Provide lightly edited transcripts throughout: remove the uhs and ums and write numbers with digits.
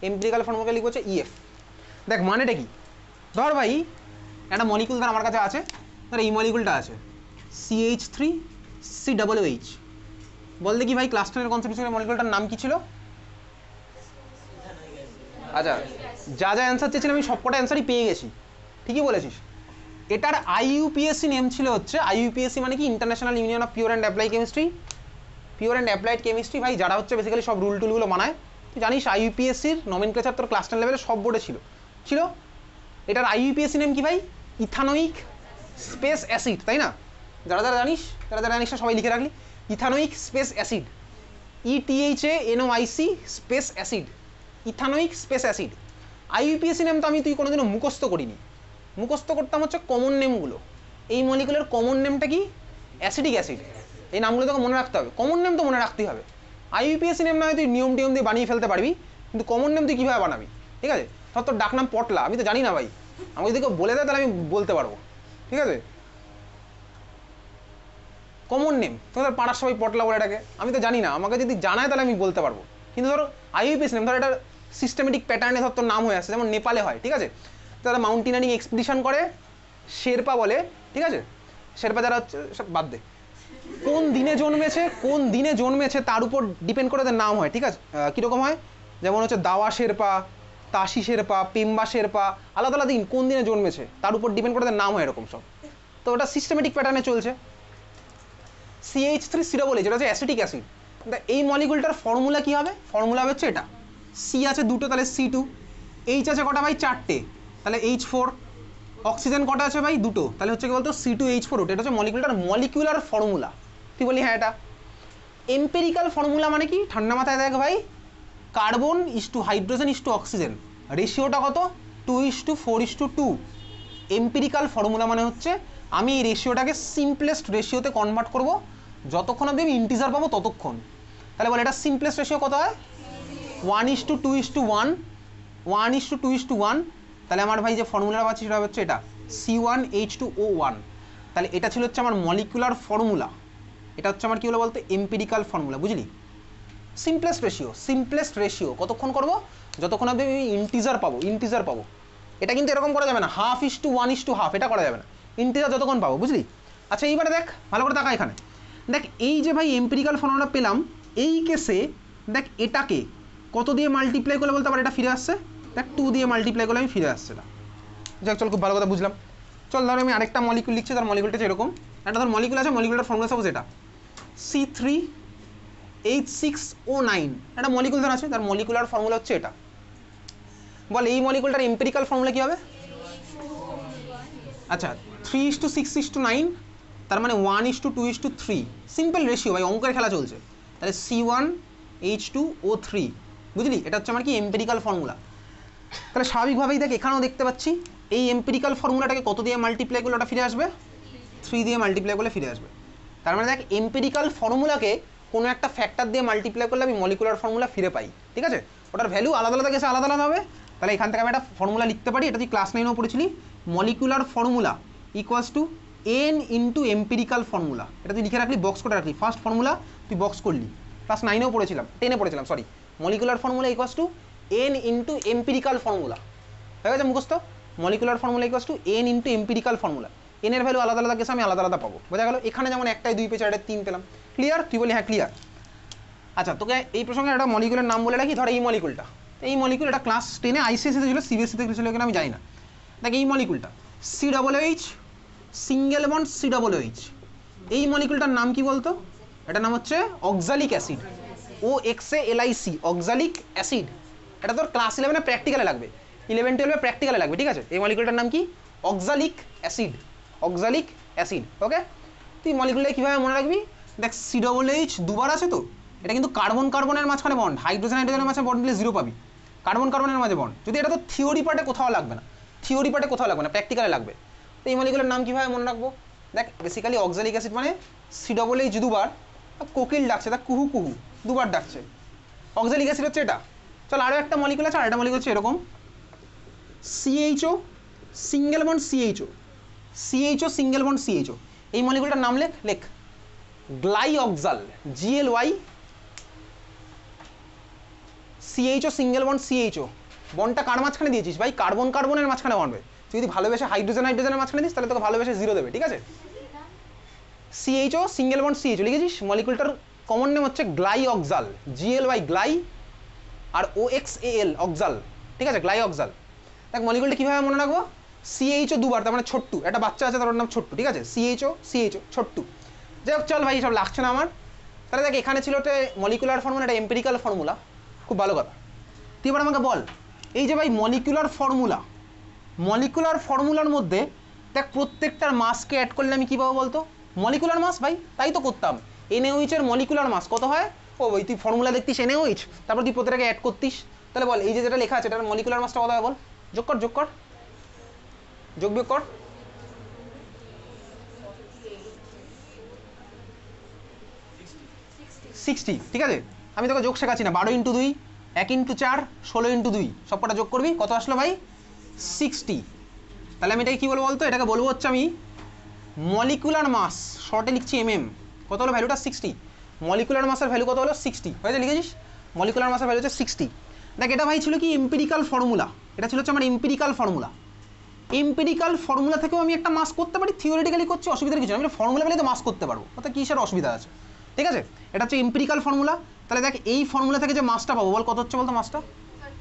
এমপিরিক্যাল formula লিখবো হচ্ছে EF. দেখ মানেটা কি, ধর ভাই একটা মলিকুল ধর আমার কাছে আছে, ধর এই মলিকুলটা আছে CH3COOH। বল দেখি ভাই ক্লাস 10-এর কনসেপ্ট হিসেবে মলিকুলটার নাম কি ছিল? আচ্ছা, যা যা অ্যান্সার চেয়েছিলাম আমি সবকটা অ্যান্সারই পেয়ে গেছি, ঠিকই বলেছিস। এটার আইইউপিএসসি নেম ছিল হচ্ছে, আইইউপিএসসি মানে কি international union of pure and applied chemistry. Pure and applied chemistry ভাই যারা হচ্ছে বেসিক্যালি সব রুল টুলগুলো বানায়। তুই জানিস আইইউপিএসসির নমেনক্লেচার তোর ক্লাস 10 লেভেলে সব বোর্ডে ছিল। এটার আইইউপিএসসি নেম কি ভাই? ইথানোইক স্পেস অ্যাসিড, তাই না? যারা যারা জানিস না সবাই লিখে রাখলি, ethanoic space acid, ETHANOIC space acid, ethanoic space acid. IUPAC name তো তুই কোনোদিনও মুখস্থ করিনি, মুখস্থ করতাম হচ্ছে কমন নেমগুলো। এই মলিকুলের কমন নেমটা কি? Acidic acid. এই নামগুলো তোকে মনে রাখতে হবে, কমন নেম তো মনে রাখতেই হবে। আইইউপিএসসি নেম না হয় তুই নিয়ম টিয়ম দিয়ে বানিয়ে ফেলতে পারবি, কিন্তু কমন নেম তুই কীভাবে বানাবি? ঠিক আছে, ধর তোর ডাক নাম পটলা, আমি তো জানি না ভাই, আমাকে যদি কেউ বলে দেয় তাহলে আমি বলতে পারবো, ঠিক আছে? কমন নেম তোদের পাড়ার সবাই পটলা বলে ডাকে, আমি তো জানি না, আমাকে যদি জানায় তাহলে আমি বলতে পারবো। কিন্তু ধরো আইইউপিএসসি নেম ধর এটা সিস্টেমেটিক প্যাটার্নে ধর তোর নাম হয়ে আসছে, যেমন নেপালে হয়, ঠিক আছে? তারা মাউন্টেনিয়ারিং এক্সপিডিশন করে, শেরপা বলে, ঠিক আছে? শেরপা যারা হচ্ছে সব বাদ দে, কোন দিনে জন্মেছে তার উপর ডিপেন্ড করে তার নাম হয়, ঠিক আছে? কীরকম হয়, যেমন হচ্ছে দাওয়া শেরপা, তাসি শেরপা, পেম্বা শেরপা, আলাদা আলাদা দিন কোন দিনে জন্মেছে তার উপর ডিপেন্ড করে তার নাম হয়, এরকম সব। তো ওটা সিস্টেমেটিক প্যাটার্নে চলছে। CH3COOH যেটা হচ্ছে অ্যাসিটিক অ্যাসিড। এই মলিকুলটার ফর্মুলা কি হবে? ফর্মুলা হচ্ছে এটা, সি আছে দুটো তাহলে C2, এইচ আছে কটা ভাই? 4টে, তাহলে H4, অক্সিজেন কটা আছে ভাই? দুটো, তাহলে হচ্ছে কি বলতো C2H4। এটা হচ্ছে মলিকুলটার মলিকুলার ফর্মুলা। তুই বলি হ্যাঁ এটা। এম্পেরিক্যাল ফর্মুলা মানে কি? ঠান্ডা মাথায় দেখ ভাই, carbon is to hydrogen is to oxygen, রেশিওটা কত? 2:4:2। এম্পেরিক্যাল ফর্মুলা মানে হচ্ছে আমি এই রেশিওটাকে সিম্পলেস্ট রেশিওতে কনভার্ট করব, যতক্ষণ অবধি আমি ইন্টিজার পাবো ততক্ষণ। তাহলে বলে এটা সিম্পলেস্ট রেশিও কত হয়? 1:2:1, 1:2:1। তাহলে আমার ভাই যে ফর্মুলাটা পাচ্ছি সেটা হচ্ছে এটা C1H2O1। তাহলে এটা ছিল হচ্ছে আমার মলিকুলার ফর্মুলা, এটা হচ্ছে আমার কী হলো বলতে? এম্পিরিক্যাল ফর্মুলা, বুঝলি? সিম্পলেস্ট রেশিও কতক্ষণ করব? যতক্ষণ অবধি আমি ইন্টিজার পাবো। এটা কিন্তু এরকম করা যাবে না 1:1:1, এটা করা যাবে না, ইন্টিজার যতক্ষণ পাবো, বুঝলি? আচ্ছা এইবারে দেখ, ভালো করে তাকা এখানে দেখ, এই যে ভাই এম্পিরিক্যাল ফর্মুলা পেলাম, এই কেসে দেখ এটাকে কত দিয়ে মাল্টিপ্লাই করলে বলতে আবার এটা ফিরে আসছে? দেখ 2 দিয়ে মাল্টিপ্লাই করলে আমি ফিরে আসছে না। যাক চল, খুব ভালো কথা বুঝলাম। চল ধর আমি আরেকটা মলিকুল লিখছি, তার মলিকুলটা হচ্ছে এরকম একটা ধর মলিকুল আছে, মলিকুলটার ফর্মুলা সাপোজ এটা C3H6O9, একটা মলিকুল ধর আছে, তার মলিকুলার ফর্মুলা হচ্ছে এটা। বল এই মলিকুলটার এম্পিরিক্যাল ফর্মুলা কি হবে? আচ্ছা 3:6:9, তার মানে 1:2:3, সিম্পল রেশিও ভাই, অঙ্কের খেলা চলছে। তাহলে C1H2O3, বুঝলি? এটা হচ্ছে আমার কি এম্পিরিক্যাল ফর্মুলা। তাহলে স্বাভাবিকভাবেই দেখ এখানেও দেখতে পাচ্ছি এই এম্পিরিক্যাল ফর্মুলাটাকে কত দিয়ে মাল্টিপ্লাই করলে ওটা ফিরে আসবে? 3 দিয়ে মাল্টিপ্লাই করলে ফিরে আসবে। তার মানে দেখ এম্পিরিক্যাল ফর্মুলাকে কোনো একটা ফ্যাক্টর দিয়ে মাল্টিপ্লাই করলে আমি মলিকুলার ফর্মুলা ফিরে পাই, ঠিক আছে? ওটার ভ্যালু আলাদা আলাদা গেছে, আলাদা আলাদা হবে। তাহলে এখান থেকে আমি একটা ফর্মুলা লিখতে পারি, এটা তুই ক্লাস 9-এও পড়েছিলি, molecular formula equals to N into empirical formula. এটা তুই লিখে রাখলি, বক্স করে রাখলি, ফার্স্ট ফর্মুলা তুই বক্স করলি, ক্লাস 9-এও পড়েছিলাম, 10-এ পড়েছিলাম sorry. Molecular formula equals to N into empirical formula, হয়ে গেছে মুখস্থ? Molecular formula equals to N into empirical formula. N এর ভ্যালু আলাদা আলাদা গেছে, আমি আলাদা আলাদা পাবো, বোঝা গেল? এখানে যেমন 1টায় 2 পেয়ে 4টায় 3 পেলাম। ক্লিয়ার? তুই বলি হ্যাঁ ক্লিয়ার। আচ্ছা তোকে এই প্রসঙ্গে একটা মলিকুলের নাম বলে রাখি, ধর এই মলিকুলটা, এই মলিকুল এটা ক্লাস 10-এ আইসিএসসিতে ছিল, সিবিএসসিতে ছিল কিনা আমি জানি না। দেখ এই মলিকুলটা COOH, সিঙ্গেল বন্ড COOH, এই মলিকুলটার নাম কি বলতো? এটার নাম হচ্ছে oxalic acid, OXALIC, oxalic acid. এটা তোর ক্লাস 11-এ প্র্যাকটিক্যালে লাগবে, 11-12-এ প্র্যাকটিক্যালে লাগবে, ঠিক আছে? এই মলিকুলটার নাম কি? Oxalic acid, oxalic acid. Okay, তুই মলিকুলটা কীভাবে মনে রাখবি? দেখ COOH দুবার আছে তো, এটা কিন্তু কার্বন কার্বনের মাঝখানে বন্ড, হাইড্রোজেন হাইড্রোজেনের মাঝখানে বন্ড দিলে 0 পাবি, কার্বন কার্বনের মাঝে বন্ড। যদি এটা তো থিওরি পার্টে কোথাও লাগবে না, প্র্যাকটিক্যালে লাগবে। তো এই মলিকুলের নাম কীভাবে মনে রাখবো? দেখ বেসিক্যালি অক্সালিক অ্যাসিড মানে COOH দুবার, কোকিল ডাকছে, তা কুহু কুহু দুবার ডাকছে, অক্সালিক অ্যাসিড হচ্ছে এটা। চল আরও একটা মলিকুল আছে, আর একটা মলিকুল হচ্ছে এরকম CHO, single bond CHO, single bond CHO। এই মলিকুলটার নাম লেখ glyoxal, GLY CHO single bond CHO, বন্ডটা কার মাঝখানে দিয়েছিস ভাই? কার্বন কার্বনের মাঝখানে বানবে। তুই যদি ভালোবেসে হাইড্রোজেন হাইড্রোজেনের মাঝখানে দিস তাহলে তোকে ভালোবেসে 0 দেবে, ঠিক আছে? সিএইচও সিঙ্গেল বন্ড সিএইচও লিখেছিস। মলিকুলটার কমন নেম হচ্ছে গ্লাই অক্সাল, GLY গ্লাই, আর OXAL অক্সাল, ঠিক আছে? গ্লাই অক্সাল। দেখ মলিকুলটা কীভাবে মনে রাখবো? সিএইচও দুবার, তার মানে ছোট্টু, একটা বাচ্চা আছে তার নাম ছোট্টু, ঠিক আছে? সিএইচও ছোট্টু। যাই হোক চল ভাই, সব লাগছে না আমার। তাহলে দেখ এখানে ছিল একটা মলিকুলার ফর্মুলা, একটা এম্পিরিক্যাল ফর্মুলা, খুব ভালো কথা। তুই এবার আমাকে বল, এই যে ভাই মলিকুলার ফর্মুলার মধ্যে দেখ প্রত্যেকটার মাসকে অ্যাড করলে আমি কী পাবো বলতো? মলিকুলার মাস ভাই, তাই তো করতাম। NaOH এর মলিকুলার মাস কত হয়? ও ভাই তুই ফর্মুলা দেখতিস NaOH, তারপর তুই প্রত্যেকটাকে অ্যাড করতিস। তাহলে বল এই যে যেটা লেখা আছে এটার মলিকুলার মাসটা কত হয় বল? যোগ কর বিয়োগ কর। 60, ঠিক আছে? আমি তোকে যোগ শেখাচ্ছি না। 12 × 2, 1 × 4, 16 × 2, সব কটা যোগ করবি, কত আসলো ভাই? 60। তাহলে আমি এটাকে কী বলবো বলতো? এটাকে বলবো হচ্ছে আমি মলিকুলার মাস, শর্টে লিখছি MM। কত হলো ভ্যালুটা? 60। মলিকুলার মাসের ভ্যালু কত হলো? 60 হয়েছে, লিখেছিস? মলিকুলার মাসের ভ্যালু হচ্ছে 60। দেখ এটা ভাই ছিল কি এম্পিরিক্যাল ফর্মুলা, এটা ছিল হচ্ছে আমার এম্পিরিক্যাল ফর্মুলা থেকেও আমি একটা মাস করতে পারি, থিওরিটিক্যালি করছি, অসুবিধার কিছু না। আমি ফর্মুলা পেলে তো মাস করতে পারবো, অর্থাৎ কিসের অসুবিধা আছে, ঠিক আছে? এটা হচ্ছে এম্পিরিক্যাল ফর্মুলা। তাহলে দেখ এই ফর্মুলা থেকে যে মাসটা পাবো বল কত হচ্ছে বলতো? মাসটা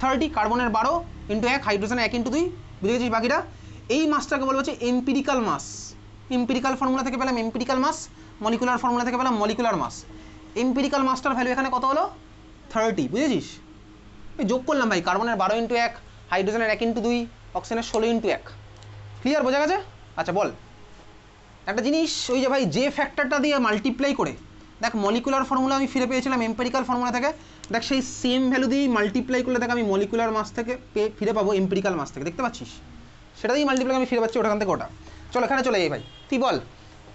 30, কার্বনের 12 × 1, হাইড্রোজেনের 1 × 2, বুঝে গেছিস বাকিটা? এই মাসটাকে বলবো হচ্ছে এম্পিরিক্যাল মাস। এম্পিরিক্যাল ফর্মুলা থেকে পেলাম এম্পিরিক্যাল মাস, মলিকুলার ফর্মুলা থেকে পেলাম মলিকুলার মাস। এম্পিরিক্যাল মাসটার ভ্যালু এখানে কত হলো? 30, বুঝেছিস? যোগ করলাম ভাই, কার্বনের 12 × 1, হাইড্রোজেনের 1 × 2, অক্সিজেনের 16 × 1। ক্লিয়ার, বোঝা গেছে? আচ্ছা বল একটা জিনিস, ওই যে ভাই যে ফ্যাক্টরটা দিয়ে মাল্টিপ্লাই করে দেখ মলিকুলার ফর্মুলা আমি ফিরে পেয়েছিলাম এম্পিরিক্যাল ফর্মুলা থেকে, দেখ সেই সেম ভ্যালু দিয়েই মাল্টিপ্লাই করলে দেখ আমি মলিকুলার মাস থেকে ফিরে পাবো এম্পিরিক্যাল মাস থেকে, দেখতে পাচ্ছিস? সেটা দিয়েই মাল্টিপ্লাই আমি ফিরে পাচ্ছি ওখান থেকে ওটা। চল এখানে চলে যাই ভাই, তুই বল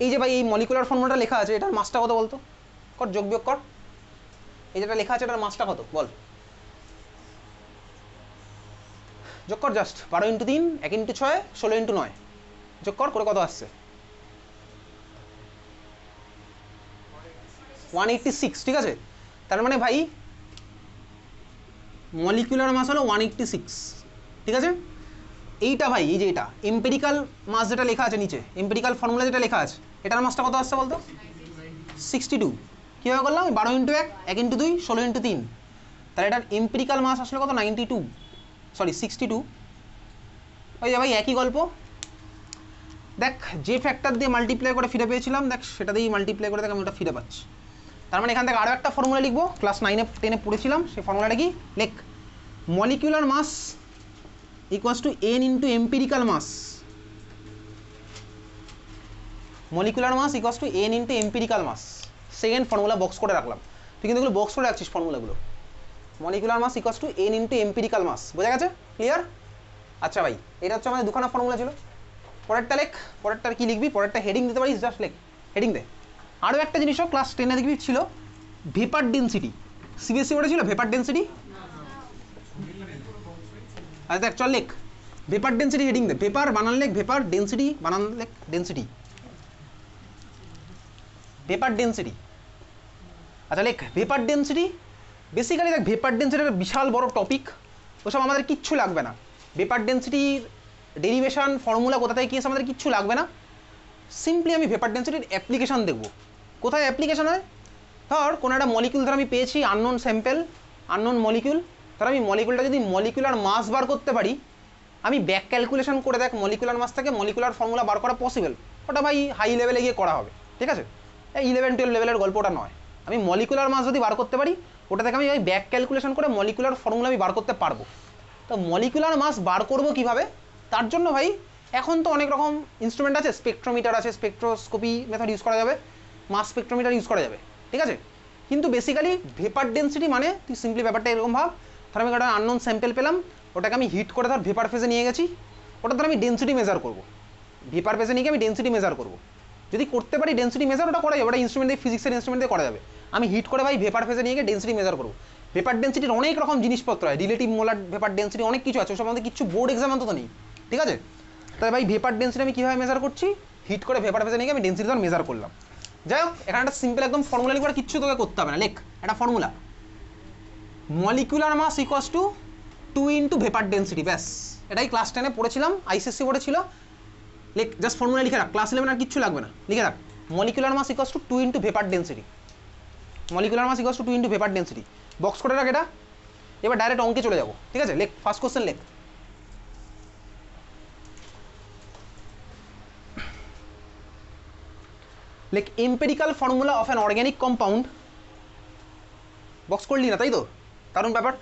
এই যে ভাই এই মলিকুলার ফর্মুলাটা লেখা আছে এটার মাসটা কত বলতো? কর, যোগ বিয়োগ কর। এই যেটা লেখা আছে এটার মাসটা কত বল? যোগ কর জাস্ট। 12 × 3, 1 × 6, 16 × 9, যোগ কর করে কত আসছে? 186, ঠিক আছে? তার মানে ভাই মলিকুলার মাস হলো 186, ঠিক আছে? এইটা ভাই এই যে এটা এম্পিরিক্যাল মাস যেটা লেখা আছে নিচে, এম্পিরিক্যাল ফর্মুলা যেটা লেখা আছে এটার মাসটা কত আসছে বলতো? 62। কীভাবে করলাম? 12 × 1, 1 × 2, 16 × 3। তাহলে এটার এম্পিরিক্যাল মাস আসলে কত? 62। ওই যে ভাই একই গল্প। দেখ যে ফ্যাক্টর দিয়ে মাল্টিপ্লাই করে ফিরে পেয়েছিলাম দেখ সেটা দিয়েই মাল্টিপ্লাই করে দেখ আমি ওটা ফিরে পাচ্ছি। তার মানে এখান থেকে আরও একটা ফর্মুলা লিখবো, ক্লাস 9 10 পড়েছিলাম, সেই ফর্মুলাটা কি? লেখ molecular mass equals to N × empirical mass. Molecular mass equals to N × empirical mass. Second formula box করে রাখলাম, তুই কিন্তু এগুলো বক্স করে রাখছিস ফর্মুলাগুলো। Molecular mass equals to N × empirical mass, বোঝা গেছে? ক্লিয়ার? আচ্ছা ভাই এটা হচ্ছে আমাদের দুখানা ফর্মুলা ছিল। পরেরটা লেখ, পরেরটার কি লিখবি? পরেরটা হেডিং দিতে পারিস, জাস্ট লেখ, হেডিং দে। আরও একটা জিনিসও ক্লাস 10 দেখবি ছিল, ভেপার ডেন্সিটি। CBSE বোর্ডে ছিল ভেপার ডেন্সিটি। আচ্ছা দেখ চল লেখ ভেপার ডেন্সিটি, হেডিং দে। ভেপার বানান লেখ, ভেপার ডেন্সিটি বানান লেখ, ডেন্সিটি, ভেপার ডেন্সিটি। আচ্ছা লেখ ভেপার ডেন্সিটি। বেসিক্যালি দেখ ভেপার ডেন্সিটি একটা বিশাল বড় টপিক, ওসব আমাদের কিচ্ছু লাগবে না। ভেপার ডেন্সিটির ডেরিভেশন ফর্মুলা কোথা থেকে কী এসে আমাদের কিচ্ছু লাগবে না। সিম্পলি আমি ভেপার ডেন্সিটির অ্যাপ্লিকেশন দেখব। কোথায় অ্যাপ্লিকেশন হয়? ধর কোনো একটা মলিকিউল ধর আমি পেয়েছি, আননোন স্যাম্পেল, আননোন মলিকিউল। ধর আমি মলিকিউলটা যদি মলিকুলার মাস বার করতে পারি, আমি ব্যাক ক্যালকুলেশন করে দেখ মলিকুলার মাস থেকে মলিকুলার ফর্মুলা বার করা পসিবল। ওটা ভাই হাই লেভেলে গিয়ে করা হবে, ঠিক আছে? এই 11-12 লেভেলের গল্পটা নয়। আমি মলিকুলার মাস যদি বার করতে পারি ওটা থেকে আমি ওই ব্যাক ক্যালকুলেশন করে মলিকুলার ফর্মুলা আমি বার করতে পারবো। তো মলিকুলার মাস বার করবো কীভাবে? তার জন্য ভাই এখন তো অনেক রকম ইনস্ট্রুমেন্ট আছে, স্পেকট্রোমিটার আছে, স্পেকট্রোস্কোপি মেথড ইউজ করা যাবে, মাস স্পেকট্রোমিটার ইউজ করা যাবে, ঠিক আছে? কিন্তু বেসিক্যালি ভেপার ডেন্সিটি মানে তুই সিম্পলি ব্যাপারটা এরকম ভাব, ধর আমি একটা আননোন স্যাম্পেল পেলাম, ওটাকে আমি হিট করে ধর ভেপার ফেজে নিয়ে গেছি, ওটা ধর আমি ডেন্সিটি মেজার করবো, ভেপার ফেজে নিয়ে গিয়ে আমি ডেন্সিটি মেজার করবো। যদি করতে পারি ডেন্সিটি মেজার, ওটা করা যাবে, ওটা ইনস্ট্রুমেন্ট দিয়ে, ফিজিক্সের ইনস্ট্রুমেন্ট দিয়ে করা যাবে। আমি হিট করে ভাই ভেপার ফেজে নিয়ে গিয়ে ডেন্সিটি মেজার করবো। ভেপার ডেন্সিটির অনেক রকম জিনিসপত্র হয়, রিলেটিভ মোলার ভেপার ডেন্সিটি, অনেক কিছু আছে, ওসব আমাদের কিছু বোর্ড এক্সাম অন্তত নেই, ঠিক আছে? তাহলে ভাই ভেপার ডেন্সিটি আমি কীভাবে মেজার করছি? হিট করে ভেপার ফেজে নিয়ে গিয়ে আমি ডেন্সিটি ধর মেজার করলাম। যাই হোক এখানে একটা সিম্পল একদম ফর্মুলা লিখে কিচ্ছু তোকে করতে হবে না, লেখ একটা formula. Molecular mass equals to 2 into vapour density, ব্যাস এটাই ক্লাস 10-এ পড়েছিলাম, আইসিএসসি বোর্ডে ছিল। জাস্ট ফর্মুলা লিখে রাখ, ক্লাস 11 আর কিচ্ছু লাগবে না, লিখে রাখ molecular mass equals to 2 into vapour density, molecular mass equals to 2 into vapour density, box করে রাখ এটা। এবার ডাইরেক্ট অঙ্কে চলে যাবো, ঠিক আছে? লেখ ফার্স্ট কোশ্চেন লেখ। লেখ empirical formula of an organic compound, box করলি না তাই তো, দারুণ ব্যাপার।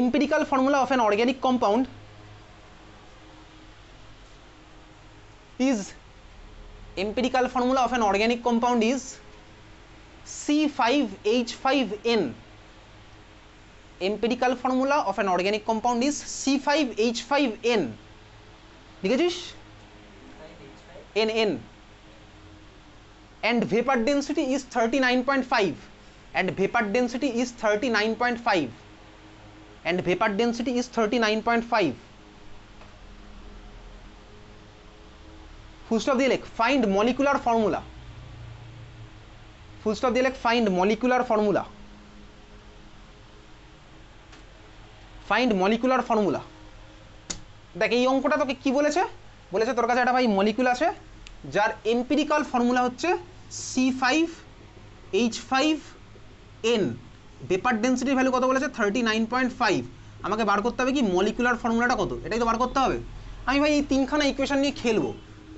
Empirical formula of an organic compound is empirical formula of an organic compound is C5H5N. empirical formula of an organic compound is C5H5N, লিখেছিস? N and vapor density is 39.5 and vapor density is 39.5 and vapor density is 39.5. Full stop দিয়ে লেখ find molecular formula, full stop দিয়ে লেখ find molecular formula, find molecular formula. দেখ এই অঙ্কটা তোকে কি বলেছে, বলেছে তোর কাছে একটা ভাই মলিকুল আছে যার এম্পিরিক্যাল ফর্মুলা হচ্ছে C5H5N, ভেপার ডেন্সিটির ভ্যালু কত বলেছে 39.5। আমাকে বার করতে হবে কি মলিকুলার ফর্মুলাটা কত, এটাই তো বার করতে হবে। আমি ভাই এই তিনখানা ইকুয়েশন নিয়ে খেলবো।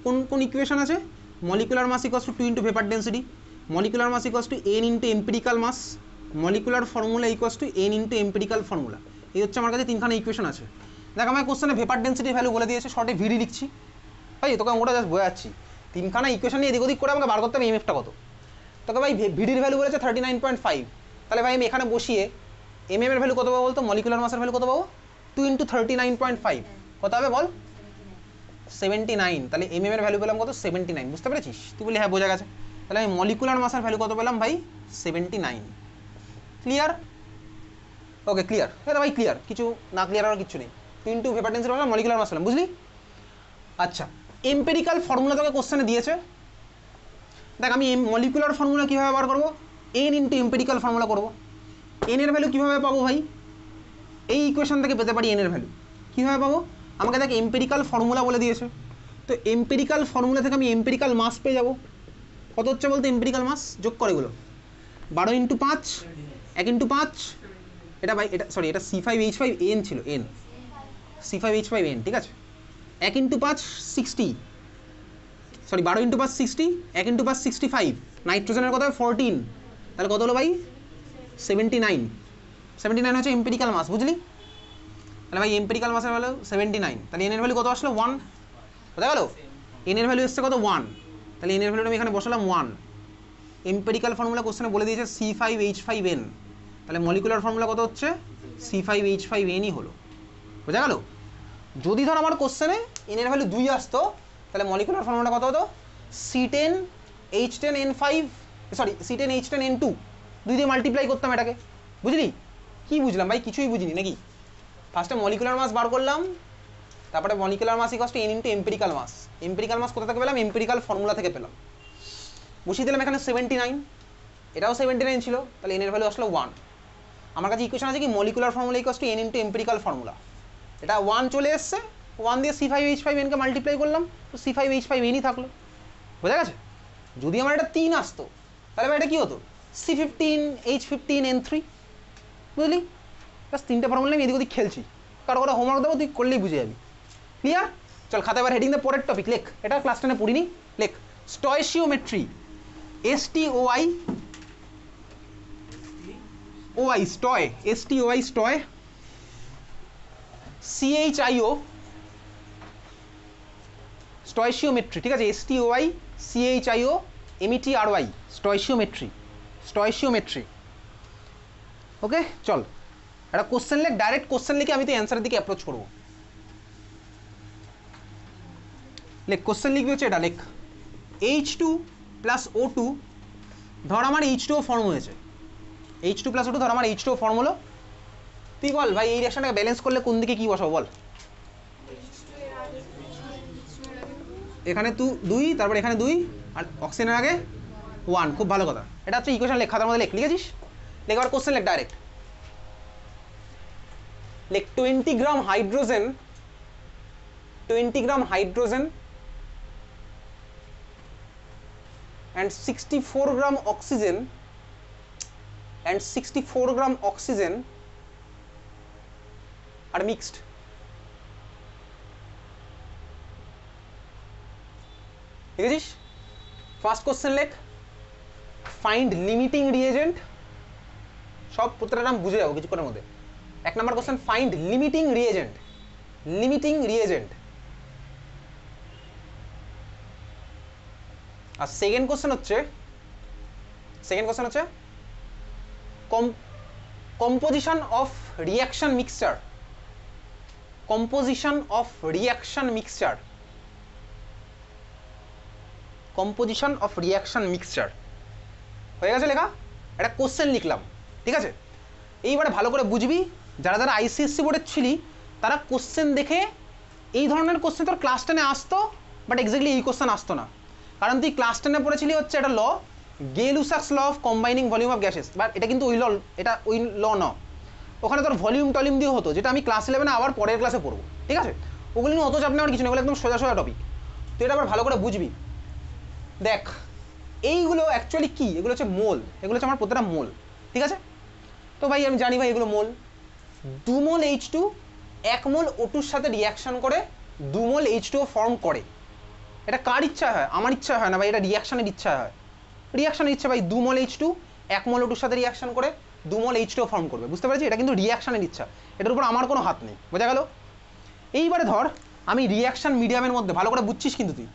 কোন কোন ইকুয়েশন আছে? Molecular mass equals to 2 into vapour density, molecular mass equals to N into empirical mass, molecular formula equals to N into empirical formula. এই হচ্ছে আমার কাছে তিনখানা ইকুয়েশন আছে। দেখ আমার কোশ্চেনে ভেপার ডেন্সিটির ভ্যালু বলে দিয়েছে, শর্টে ভিডি লিখছি ভাই, তোকে ওটা জাস্ট বোঝাচ্ছি। তিনখানা ইকুয়েশন নিয়ে এদিক ওদিক করে আমাকে বার করতে হবে এমএফটা কত। তোকে ভাই ভিডির ভ্যালু বলেছে 39.5, তাহলে ভাই আমি এখানে বসিয়ে এমএম এর ভ্যালু কত পাবো বলতো, মলিকুলার মাসের ভ্যালু কত পাবো 2 ইন্টু 39.5 কত হবে বল 79, তাহলে এমএম এর ভ্যালু পেলাম কত 79, বুঝতে পেরেছিস? তুই বলি হ্যাঁ বোঝা গেছে। তাহলে আমি মলিকুলার মাসের ভ্যালু কত পেলাম ভাই 79, ক্লিয়ার? ওকে ক্লিয়ার, এটা ভাই ক্লিয়ার, কিছু না ক্লিয়ার আর কিছু নেই। 2 ইন্টু ভেপার ডেন্সিটি পেলাম, মলিকুলার মাস পেলাম, বুঝলি? আচ্ছা এম্পেরিক্যাল ফর্মুলা তোকে কোশ্চেনে দিয়েছে। দেখ আমি মলিকুলার ফর্মুলা কীভাবে বার করবো, এন ইন্টু এম্পেরিক্যাল ফর্মুলা করবো। এন এর ভ্যালু কীভাবে পাবো ভাই, এই ইকুয়েশন থেকে পেতে পারি এন এর ভ্যালু কীভাবে পাবো, আমাকে দেখ এম্পেরিক্যাল ফর্মুলা বলে দিয়েছে, তো এম্পেরিক্যাল ফর্মুলা থেকে আমি এম্পেরিক্যাল মাস পেয়ে যাবো। কত হচ্ছে বলতে এম্পেরিক্যাল মাস, যোগ করে এগুলো 12 ইন্টু 5, 1 ইন্টু 5, এটা ভাই এটা সরি এটা C5H5N ছিল, N C5H5N, ঠিক আছে। 1 ইন্টু 5 60, সরি 12 ইন্টু 5 60, 1 ইন্টু 5 65, নাইট্রোজেনের কত হবে 14, তাহলে কত হলো ভাই 79, 79 হচ্ছে এম্পেরিক্যাল মাস, বুঝলি? তাহলে ভাই এম্পেরিক্যাল মাসের ভ্যালু 79, তাহলে এন এর ভ্যালু কত আসলো 1, বোঝা গেল? এন এর ভ্যালু এসছে কত 1, তাহলে এন এর ভ্যালু আমি এখানে বসালাম 1। এম্পেরিক্যাল ফর্মুলা কোশ্চেনে বলে দিয়েছে C5H5N, তাহলে মলিকুলার ফর্মুলা কত হচ্ছে C5H5Nই হলো, বোঝা গেল? যদি ধর আমার কোশ্চেনে এন এর ভ্যালু 2 আসতো, তাহলে মলিকুলার ফর্মুলা কত হতো C10H10N5, সরি C10H10N2, 2 দিয়ে মাল্টিপ্লাই করতাম এটাকে, বুঝলি? কি বুঝলাম ভাই, কিছুই বুঝিনি নাকি? ফার্স্টে মলিকুলার মাস বার করলাম, তারপরে molecular mass equals to N into empirical mass. Empirical mass কোথা থেকে পেলাম, এম্পেরিক্যাল ফর্মুলা থেকে পেলাম, বসিয়ে দিলাম এখানে 79, এটাও 79 ছিল, তাহলে এন এর ভ্যালু আসলো 1। আমার কাছে ইকুয়েশন আছে কি molecular formula equals to N into empirical formula, এটা 1 চলে এসছে, 1 দিয়ে C5H5N কে মাল্টিপ্লাই করলাম, তো C5H5Nই থাকলো, বোঝা গেছে? যদি আমার এটা 3 আসতো, তাহলে এটা কি হতো C15H15N3, বুঝলি? বাস 3টে ফর্মুলা আমি এদিক ওদিক খেলছি, কারো করে হোমওয়ার্ক দেবো, তুই করলেই বুঝে যাবি, ক্লিয়ার? চল খাতা এবার হেডিং দে পরের টপিক লেখ, এটা ক্লাস 10-এ পড়িনি, লেখ স্টয়চিওমেট্রি, STOI স্টয়, STOI স্টয়, CHIO স্টয়চিওমেট্রি, ঠিক আছে? STOI CHIO METRY স্টয়চিওমেট্রি, স্টয়চিওমেট্রি। ওকে চল একটা কোশ্চেন লেখ, ডাইরেক্ট কোশ্চেন লিখে আমি তো অ্যান্সারের দিকে অ্যাপ্রোচ করবো। লেখ কোশ্চেন লিখবি হচ্ছে এটা, লেখ H2 প্লাস O2, ধর আমার H2O ফর্ম হয়েছে, H2 প্লাস O2 ধর আমার H2O ফর্ম হলো, তুই বল ভাই এই রিঅ্যাকশনটাকে ব্যালেন্স করলে কোন দিকে কি বসাবো বল? এখানে 2, তারপর এখানে 2, আর অক্সিজেনের আগে 1, খুব ভালো কথা। এটা হচ্ছে ইকুয়েশন লেখ, খাতার মধ্যে লেখ, লিখেছিস? লেখ আর কোশ্চেন লেখ direct, like 20 gram hydrogen and 64 gram oxygen are mixed. দেখেছিস? ফার্স্ট কোশ্চেন লেখ, ফাইন্ড লিমিটিং রিয়েজেন্ট, সব প্রত্যেকটা নাম বুঝে যাবো কিছুক্ষণের মধ্যে। 1 নম্বর কোশ্চেন, ফাইন্ড লিমিটিং রিয়েজেন্ট। আর সেকেন্ড কোশ্চেন হচ্ছে কম্পোজিশন অফ রিঅ্যাকশন মিক্সচার। হয়ে গেছে লেখা, একটা কোশ্চেন লিখলাম, ঠিক আছে? এইবারে ভালো করে বুঝবি, যারা যারা আইসিএসসি বোর্ডের ছিলি তারা কোশ্চেন দেখে, এই ধরনের কোশ্চেন তোর ক্লাস 10-এ আসতো, বাট এক্স্যাক্টলি এই কোশ্চেন আসতো না, কারণ তুই ক্লাস 10-এ পড়েছিলি হচ্ছে একটা law, Gay Lussac's law of combining volume of gases, but এটা কিন্তু ওই ল না, ওখানে তোর ভলিউম টলিউম দিয়ে হতো, যেটা আমি ক্লাস 11-এ আবার পরের ক্লাসে পড়বো, ঠিক আছে? ওগুলো নিয়ে অত চাপ নেওয়ার কিছু নেই, ওগুলো একদম সোজা টপিক, তো এটা আবার ভালো করে বুঝবি। দেখ, এইগুলো অ্যাকচুয়ালি কি, এগুলো হচ্ছে মোল, এগুলো হচ্ছে আমার প্রত্যেকটা মোল, ঠিক আছে? তো ভাই আমি জানি ভাই এগুলো মোল। 2 মোল H2 1 মোল O2-র সাথে রিয়াকশন করে 2 মোল H2O ফর্ম করে। এটা কার ইচ্ছা হয়? আমার ইচ্ছা হয় না ভাই, এটা রিয়াকশনের ইচ্ছা হয়, ভাই। 2 মোল H2 1 মোল O2-র সাথে রিয়াকশন করে 2 মোল H2O ফর্ম করবে, বুঝতে পেরেছি? এটা কিন্তু রিয়াকশনের ইচ্ছা, এটার উপর আমার কোনো হাত নেই, বোঝা গেল? এইবারে ধর আমি রিয়াকশন মিডিয়ামের মধ্যে, ভালো করে বুঝছিস কিন্তু তুই,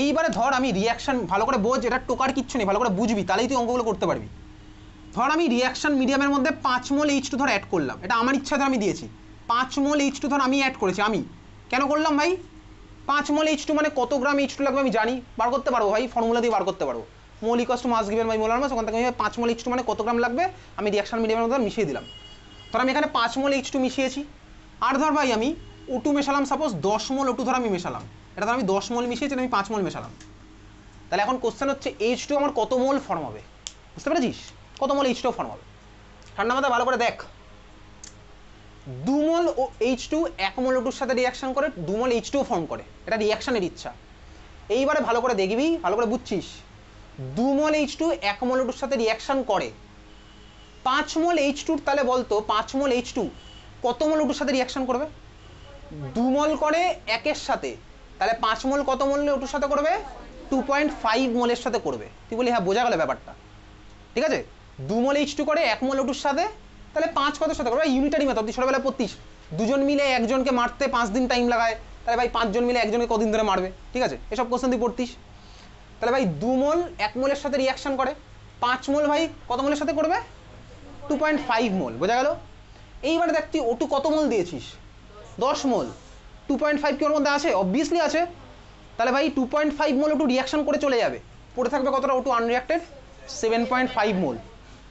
এইবারে ধর আমি রিয়াকশন, ভালো করে বোঝ, এটা টোকার কিচ্ছু নেই, ভালো করে বুঝবি, তাহলেই তুই অঙ্কগুলো করতে পারবি। ধর আমি রিয়াকশন মিডিয়ামের মধ্যে 5 মোল H2 ধর অ্যাড করলাম, এটা আমার ইচ্ছা ধর আমি দিয়েছি, 5 মোল H2 ধর আমি অ্যাড করেছি। আমি কেন করলাম ভাই? 5 মোল H2 মানে কত গ্রাম H2 লাগবে আমি জানি, বার করতে পারবো ভাই, ফর্মুলা দিয়ে বার করতে পারবো। Mole equals to mass given by molar mass, ওখান থেকে 5 মোল H2 মানে কত গ্রাম লাগবে আমি রিয়াকশন মিডিয়ামের মধ্যে মিশিয়ে দিলাম। ধর আমি এখানে 5 মোল H2 মিশিয়েছি, আর ধর ভাই আমি O2 মেশালাম, সাপোজ 10 মোল O2 ধর আমি মেশালাম, এটা ধর আমি 10 মোল মিশিয়েছি, আমি 5 মোল মেশালাম। তাহলে এখন কোশ্চেন হচ্ছে H2 আমার কত মোল ফর্ম হবে, বুঝতে পেরেছিস? কত মোল H2 ফর্ম হবে? ঠান্ডা মাথায় ভালো করে দেখ, 2 মোল H2 1 মোল O2-র সাথে রিয়াকশন করে 2 মোল H2O ফর্ম করে, এটা রিয়াকশনের ইচ্ছা। এইবারে ভালো করে দেখবি, ভালো করে বুঝছিস, 2 মোল H2 1 মোল O2-র সাথে রিয়াকশন করে 5 মোল H2, তাহলে বলতো 5 মোল H2 কত মোল O2-র সাথে রিয়াকশন করবে? 2 মোল করে 1-এর সাথে, তাহলে 5 মোল কত মোল O2-র সাথে করবে? 2.5 মোলের সাথে করবে। তুই বলি হ্যাঁ, বোঝা গেল ব্যাপারটা, ঠিক আছে? 2 মোল H2 করে 1 মোল O2-র সাথে, তাহলে 5 কত সাথে করবে? ইউনিটারি মেথড, তুই ছোটবেলায় পড়তিস, দুজন মিলে একজনকে মারতে 5 দিন টাইম লাগায়, তাহলে ভাই 5 জন মিলে একজনকে কদিন ধরে মারবে, ঠিক আছে? এসব কোশ্চেন তুই পড়তিস। তাহলে ভাই 2 মোল 1 মোলের সাথে রিয়াকশন করে, 5 মোল ভাই কত মোলের সাথে করবে? 2.5 মোল, বোঝা গেল? এইবারে দেখ, তুই O2 কত মোল দিয়েছিস? 10 মোল, 2.5 কি ওর মধ্যে আছে? অবভিয়াসলি আছে। তাহলে ভাই 2.5 মোল O2 রিয়াকশন করে চলে যাবে, পড়ে থাকবে কতটা O2 আনরিয়াক্টেড? 7.5 মোল,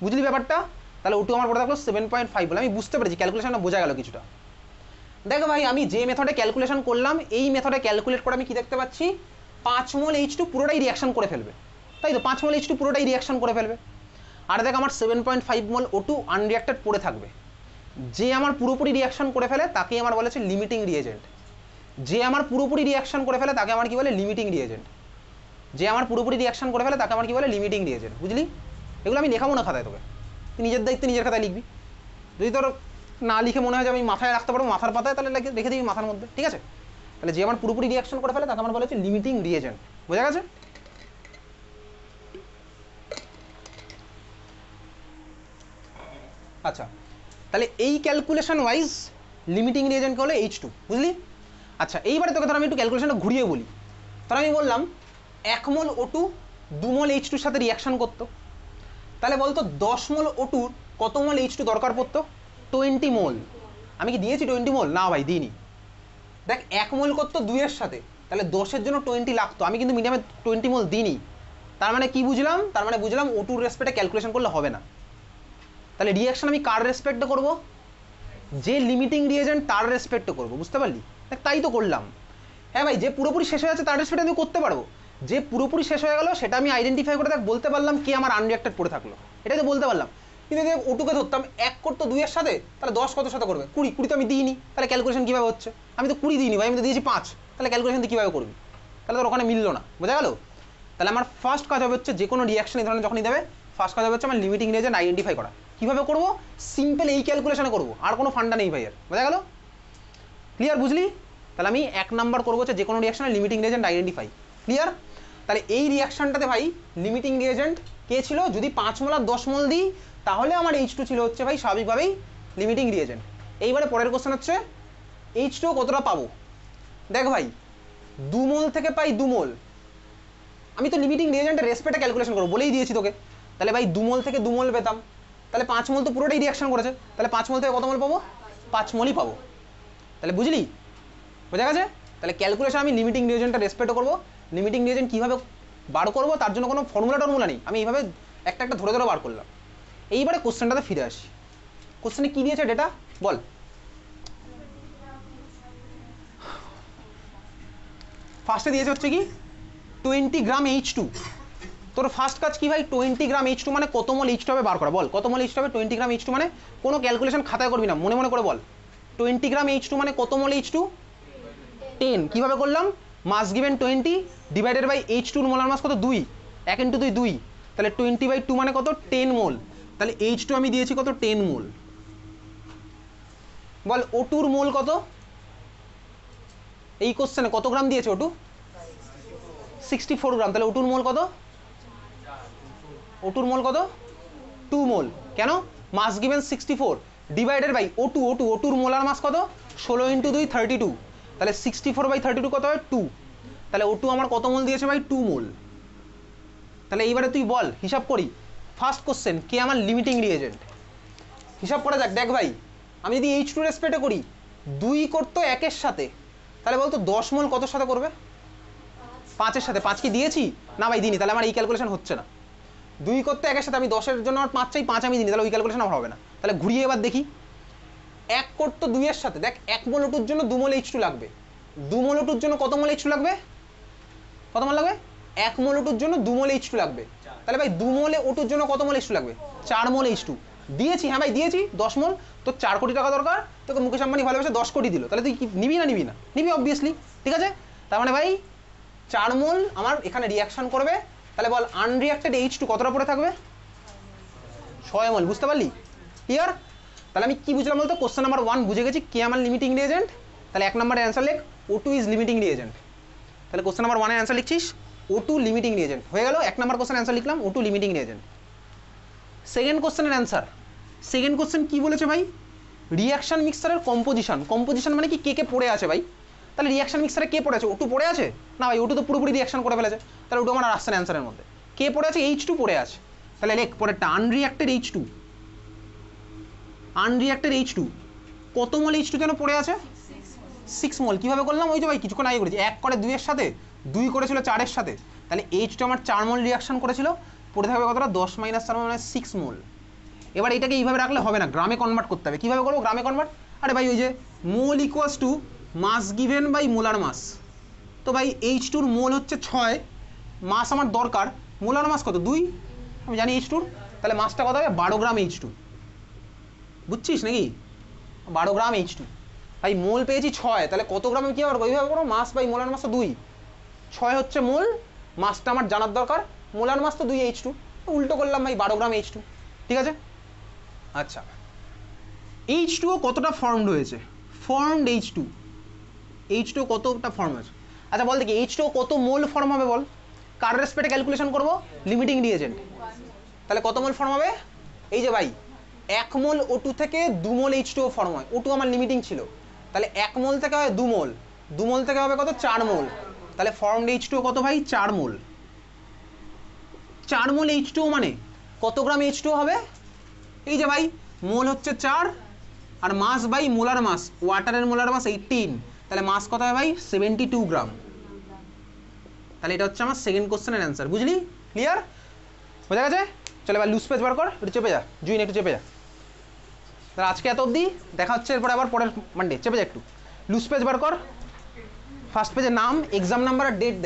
বুঝলি ব্যাপারটা? তাহলে O2 আমার পড়ে থাকলো 7.5 মোল। আমি বুঝতে পেরেছি, ক্যালকুলেশনটা বোঝা গেল কিছুটা। দেখো ভাই, আমি যে মেথডে ক্যালকুলেশন করলাম, এই মেথডে ক্যালকুলেট করে আমি কি দেখতে পাচ্ছি? 5 মোল H2 পুরোটাই রিয়াকশন করে ফেলবে, তাই তো? 5 মোল H2 পুরোটাই রিয়াকশন করে ফেলবে, আর দেখ আমার 7.5 মোল O2 আনরিয়াক্টেড পড়ে থাকবে। যে আমার পুরোপুরি রিয়াকশন করে ফেলে তাকে আমার বলেছে লিমিটিং রিয়েজেন্ট। যে আমার পুরোপুরি রিয়াকশন করে ফেলে তাকে আমার কি বলে? Limiting reagent. যে আমার পুরোপুরি রিয়াকশন করে ফেলে তাকে আমার কি বলে? লিমিটিং রিয়েজেন্ট, বুঝলি? এগুলো আমি লেখাবো না খাতায়, তোকে তুই নিজের দায়িত্বে নিজের খাতায় লিখবি। যদি তোর না লিখে মনে হয় যে আমি মাথায় রাখতে পারবো, মাথার পাতায়, তাহলে রেখে দিবি মাথার মধ্যে, ঠিক আছে? তাহলে যে আমার পুরোপুরি রিয়াকশন করে ফেলে তাকে আমার বলেছে লিমিটিং রিয়েজেন্ট, বোঝা গেছে? আচ্ছা, তাহলে এই ক্যালকুলেশন ওয়াইজ লিমিটিং রিয়েজেন্টকে হলো H2, বুঝলি? আচ্ছা, এইবারে তোকে ধর আমি একটু ক্যালকুলেশনটা ঘুরিয়ে বলি। ধর আমি বললাম 1 মোল O2 2 মোল H2-র সাথে রিয়াকশন করতো, তাহলে বলতো 10 মোল O2-র কত মোল H2 দরকার পড়তো? 20 মোল। আমি কি দিয়েছি 20 মোল? না ভাই, দিইনি। দেখ, 1 মোল করতো 2-এর সাথে, তাহলে 10-এর জন্য 20 লাগতো, আমি কিন্তু মিডিয়ামে 20 মোল দিইনি। তার মানে কি বুঝলাম? তার মানে বুঝলাম O2-র রেসপেক্টে ক্যালকুলেশন করলে হবে না। তাহলে রিয়াকশন আমি কার রেসপেক্টে করব? যে লিমিটিং রিয়েজেন্ট তার রেসপেক্টে করব, বুঝতে পারলি? দেখ, তাই তো করলাম। হ্যাঁ ভাই, যে পুরোপুরি শেষ হয়ে যাচ্ছে তার রেসপেক্টে আমি করতে পারবো। যে পুরোপুরি শেষ হয়ে গেল সেটা আমি আইডেন্টিফাই করে দেখ বলতে পারলাম কি আমার আনরিয়াক্টেড পড়ে থাকলো, এটাই তো বলতে পারলাম। কিন্তু যদি ওটুকে ধরতাম 1 করতো 2 এর সাথে, তাহলে 10 কত সাথে করবে? 20, 20 তো আমি দিইনি, তাহলে ক্যালকুলেশন কীভাবে হচ্ছে? আমি তো 20 দিইনি ভাই, আমি তো দিয়েছি 5, তাহলে ক্যালকুলেশন কীভাবে করবি? তাহলে তোর ওখানে মিললো না, বোঝা গেল? তাহলে আমার ফার্স্ট কাজ হবে হচ্ছে যে কোনো রিয়াকশন এই ধরনের যখনই দেবে, ফার্স্ট কাজ হবে হচ্ছে আমার লিমিটিং রিয়েজেন্ট আইডেন্টিফাই করা। কীভাবে করবো? সিম্পল এই ক্যালকুলেশনে করবো, আর কোনো ফান্ডা নেই ভাই এর, বোঝা গেল? ক্লিয়ার, বুঝলি? তাহলে আমি 1 নাম্বার করবো হচ্ছে যে কোনো রিয়াকশনে লিমিটিং রিয়েজেন্ট আইডেন্টিফাই। ক্লিয়ার? তাহলে এই রিয়াকশনটাতে ভাই লিমিটিং রিয়েজেন্ট কে ছিল? যদি 5 মোল আর 10 মোল দিই তাহলে আমার H2 ছিল হচ্ছে ভাই স্বাভাবিকভাবেই লিমিটিং রিয়েজেন্ট। এইবারে পরের কোশ্চেন হচ্ছে H2 কতটা পাবো? দেখ ভাই 2 মোল থেকে পাই 2 মোল, আমি তো লিমিটিং রিয়েজেন্টের রেসপেক্টে ক্যালকুলেশন করবো বলেই দিয়েছি তোকে। তাহলে ভাই 2 মোল থেকে 2 মোল পেতাম, তাহলে 5 মোল তো পুরোটাই রিয়াকশন করেছে, তাহলে 5 মোল থেকে কত মোল পাবো? 5 মোলই পাবো। তাহলে বুঝলি, বোঝা গেছে? তাহলে ক্যালকুলেশন আমি লিমিটিং রিয়েজেন্টটা রেসপেক্ট করবো। লিমিটিং রিয়েজেন্ট কীভাবে বার করবো তার জন্য কোনো ফর্মুলা নেই, আমি এইভাবে একটা একটা ধরে ধরে বার করলাম। এইবারে কোশ্চেনটাতে ফিরে আসি। কোশ্চেনে কী দিয়েছে ডেটা বল? ফার্স্টে দিয়েছে হচ্ছে কি 20 গ্রাম H2। তোর ফার্স্ট কাজ কি ভাই? 20 গ্রাম H2 মানে কত মোল H2 হবে বার করা। বল কত মোল H2 হবে? 20 গ্রাম H2 মানে কোনো ক্যালকুলেশন খাতায় করবি না, মনে মনে করে বল। 20 গ্রাম H2 মানে কত মোল H2? 10। কীভাবে করলাম? Mass given 20 divided by H2 molar mass কত? 2, 1 × 2 2, তাহলে 20/2 মানে কত? 10 মোল। তাহলে H2 আমি দিয়েছি কত? 10 মোল। বল O2 মোল কত? এই কোশ্চেনে কত গ্রাম দিয়েছে O2? 64 গ্রাম। তাহলে O2 মোল কত? O2 মোল কত? 2 মোল। কেন? Mass given 64 divided by O2 molar mass কত? 16 × 2 32, তাহলে 64/32 কত হয়? 2। তাহলে O2 আমার কত মোল দিয়েছে ভাই? 2 মোল। তাহলে এইবারে তুই বল, হিসাব করি। ফার্স্ট কোশ্চেন কে আমার লিমিটিং রিয়েজেন্ট? হিসাব করা যাক। দেখ ভাই আমি যদি H2 রেসপেক্টে করি 2 করতো 1 সাথে, তাহলে বলতো 10 মোল কত সাথে করবে? 5 সাথে। 5 কি দিয়েছি? না ভাই দিইনি, তাহলে আমার এই ক্যালকুলেশন হচ্ছে না। 2 করতে 1 সাথে, আমি 10 জন্য আমার 5 চাই, 5 আমি দিইনি, তাহলে ওই ক্যালকুলেশন আমার হবে না। তাহলে ঘুরিয়ে এবার দেখি। 1 করতো 2 সাথে, দেখ 1 মোল O2 জন্য 2 মোল H2 লাগবে। 2 মোল O2 জন্য কত মোল H2 লাগবে? কত মোল লাগবে? 1 মোল O2 জন্য 2 মোল H2 লাগবে। তাহলে ভাই 2 মোল O2 জন্য কত মোল H2 লাগবে? 4 মোল H2 দিয়েছি। হ্যাঁ ভাই দিয়েছি 10 মোল। তো 4 কোটি টাকা দরকার, তোকে মুকেশ আম্বানি ভালোবেসে 10 কোটি দিল, তাহলে তুই কি নিবি না নিবি না? নিবি অবভিয়াসলি, ঠিক আছে? তার মানে ভাই 4 মোল আমার এখানে রিয়াকশন করবে। তাহলে বল আনরিয়াক্টেড H2 কতটা পড়ে থাকবে? 6 মোল। বুঝতে পারলি? ক্লিয়ার? তাহলে আমি কি বুঝলাম বলতো? কোশ্চেন নাম্বার 1 বুঝে গেছি কে আমার লিমিটিং রিয়েজেন্ট। তাহলে 1 নম্বরের অ্যান্সার লেখ O2 ইজ লিমিটিং রিয়েজেন্ট। তাহলে কোশ্চেন নাম্বার 1 এর অ্যান্সার লিখছিস O2 লিমিটিং রিয়েজেন্ট। হয়ে গেল 1 নম্বর কোশ্চেন অ্যান্সার লিখলাম O2 লিমিটিং রিয়েজেন্ট। সেকেন্ড কোশ্চেনের অ্যান্সার। সেকেন্ড কোশ্চেন কি বলেছে ভাই? Reaction মিক্সারের composition. কম্পোজিশন মানে কি? কে কে পড়ে আছে ভাই? তাহলে রিয়াকশন মিক্সারে কে পড়ে আছে? O2 পড়ে আছে? না ভাই O2 তো পুরোপুরি রিয়াকশন করে ফেলেছে, তাহলে O2 আমার আর আসছে না অ্যান্সারের মধ্যে। কে পড়ে আছে? H2 পড়ে আছে। তাহলে লেখ পরেরটা আনরিয়াক্টেড H2। আনরিয়াক্টেড H2 কত মোল H2 যেন পড়ে আছে? 6 মোল। কীভাবে করলাম? ওই যে ভাই কিছুক্ষণ আগে করেছি, 1 করে 2 এর সাথে, 2 করেছিল 4 এর সাথে, তাহলে H2 আমার 4 মোল রিয়াকশন করেছিল, পড়ে থাকবে কতটা? 10 - 4 মানে 6 মোল। এবার এটাকে এইভাবে রাখলে হবে না, গ্রামে কনভার্ট করতে হবে। কীভাবে করবো গ্রামে কনভার্ট? আরে ভাই ওই যে mole equals to mass given by molar mass. তো ভাই H2 মোল হচ্ছে 6, মাস আমার দরকার, মোলার মাস কত? 2, আমি জানি H2, তাহলে মাসটা কত হবে? 12 গ্রাম H2। বুঝছিস নাকি? 12 গ্রাম H2। ভাই মোল পেয়েছি 6, তাহলে কত গ্রাম আমি কীভাবে করবো? এইভাবে করবো, মাস বাই মোলার মাস তো 2, 6 হচ্ছে মোল, মাসটা আমার জানার দরকার, মোলার মাস তো 2 H2, উল্টো করলাম ভাই 12 গ্রাম H2। ঠিক আছে? আচ্ছা H2O কতটা ফর্মড হয়েছে? ফর্মড H2 কতটা ফর্ম হয়েছে? আচ্ছা বল দেখি H2O কত মোল ফর্ম হবে বল? কার রেসপেক্টে ক্যালকুলেশন করবো? Limiting reagent. তাহলে কত মোল ফর্ম হবে? এই যে ভাই 1 মোল O2 থেকে 2 মোল H2O ফর্ম হয়। O2 আমার লিমিটিং ছিল, তাহলে 1 মোল থেকে হয় 2 মোল, 2 মোল থেকে হবে কত? 4 মোল। তাহলে ফর্মড H2O কত ভাই? 4 মোল। 4 মোল H2O মানে কত গ্রাম H2O হবে? এই যে ভাই মোল হচ্ছে 4 আর মাস বাই মোলার মাস, ওয়াটারের মোলার মাস 18, তাহলে মাস কত হয় ভাই? 72 গ্রাম। তাহলে এটা হচ্ছে আমার সেকেন্ড কোশ্চেনের অ্যান্সার। বুঝলি? ক্লিয়ার? বোঝা গেছে? চলো এবার লুজ পেজ বার কর, একটু চেপে যা জুইন, একটু চেপে যা। তাহলে আজকে এত অবধি, দেখা হচ্ছে এরপরে আবার পরের মানডে। চেপে যা একটু, লুজ পেজ বার কর। ফার্স্ট পেজের নাম, এক্সাম নাম্বার আর ডেট দে।